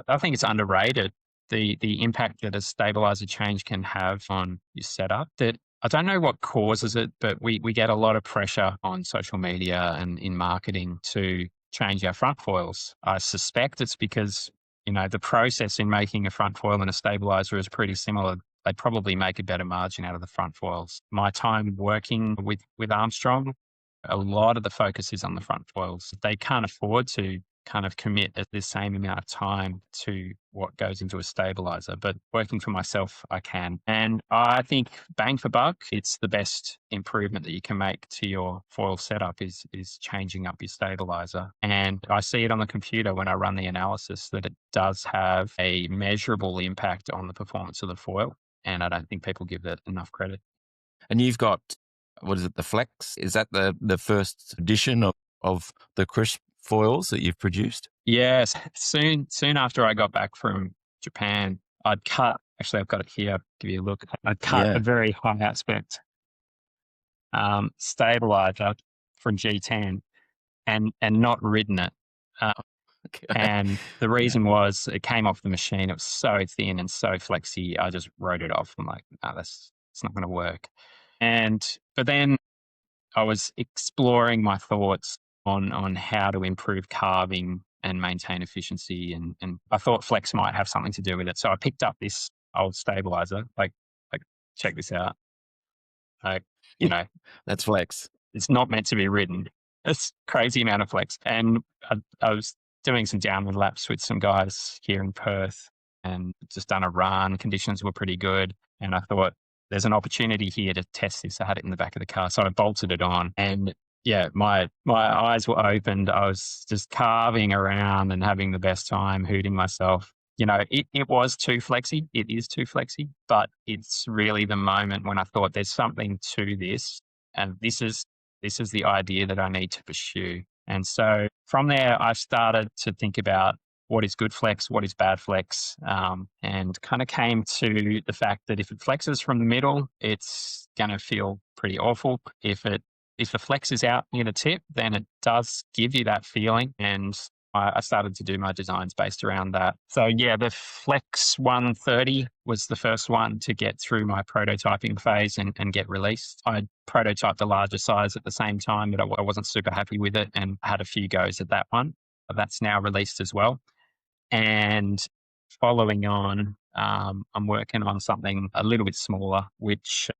I think it's underrated, the impact that a stabilizer change can have on your setup. That I don't know what causes it, but we get a lot of pressure on social media and in marketing to change our front foils. I suspect it's because, the process in making a front foil and a stabilizer is pretty similar. They probably make a better margin out of the front foils. My time working with Armstrong, a lot of the focus is on the front foils. They can't afford to kind of commit at the same amount of time to what goes into a stabilizer, but working for myself, I can. And I think bang for buck, it's the best improvement that you can make to your foil setup is changing up your stabilizer. And I see it on the computer when I run the analysis that it does have a measurable impact on the performance of the foil. And I don't think people give that enough credit. And you've got, what is it, the Flex? Is that the first edition of the crisp foils that you've produced? Yes. Soon after I got back from Japan, I'd cut, actually, I've got it here, give you a look. I'd cut a Yeah. very high aspect stabilizer from G10 and not ridden it. Uh, Okay. and the Yeah. reason was it came off the machine. It was so thin and so flexy. I just wrote it off. I'm like, no, it's not going to work. But then I was exploring my thoughts on how to improve carving and maintain efficiency, and I thought flex might have something to do with it. So I picked up this old stabilizer. Like check this out. Like, you know, That's Flex. it's not meant to be ridden. It's crazy amount of flex. And I was doing some downwind laps with some guys here in Perth and just done a run. Conditions were pretty good. And I thought there's an opportunity here to test this. I had it in the back of the car. So I bolted it on and yeah, my eyes were opened. I was just carving around and having the best time, hooting myself. It was too flexy. It is too flexy, but it's really the moment when I thought there's something to this. And this is the idea that I need to pursue. And so from there, I started to think about what is good flex, what is bad flex, and kind of came to the fact that if it flexes from the middle, it's going to feel pretty awful. If the flex is out near the tip, then it does give you that feeling. And I started to do my designs based around that. So yeah, the Flex 130 was the first one to get through my prototyping phase and get released. I prototyped the larger size at the same time, but I wasn't super happy with it and had a few goes at that one. That's now released as well. And following on, I'm working on something a little bit smaller, which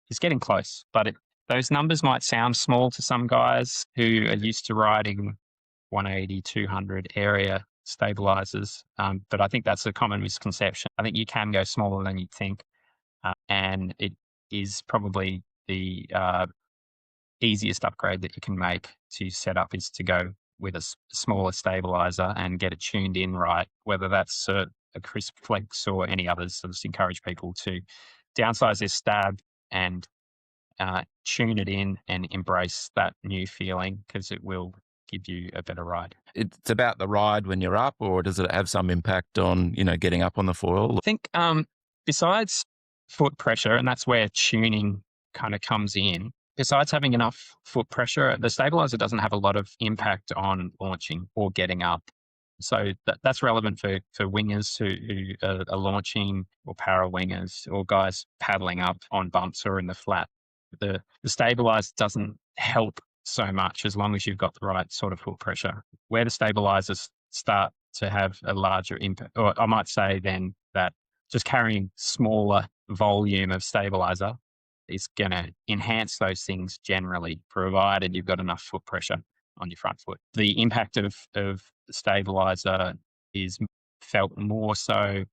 is getting close, but those numbers might sound small to some guys who are used to riding 180, 200 area stabilizers. But I think that's a common misconception. I think you can go smaller than you think. And it is probably the easiest upgrade that you can make to set up is to go with a smaller stabilizer and get it tuned in right, whether that's a crisp flex or any others. So just encourage people to downsize their stab and tune it in and embrace that new feeling because it will give you a better ride. It's about the ride when you're up, or does it have some impact on, getting up on the foil? I think besides foot pressure, and that's where tuning kind of comes in, besides having enough foot pressure, the stabilizer doesn't have a lot of impact on launching or getting up. So that's relevant for wingers who are launching or parawingers or guys paddling up on bumps or in the flat. The stabilizer doesn't help so much as long as you've got the right sort of foot pressure. Where the stabilizers start to have a larger impact, or I might say then that just carrying smaller volume of stabilizer is going to enhance those things generally, provided you've got enough foot pressure on your front foot. The impact of the stabilizer is felt more so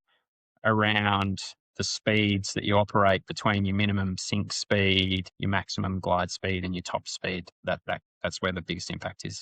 around the speeds that you operate between your minimum sink speed, your maximum glide speed, and your top speed. That's where the biggest impact is.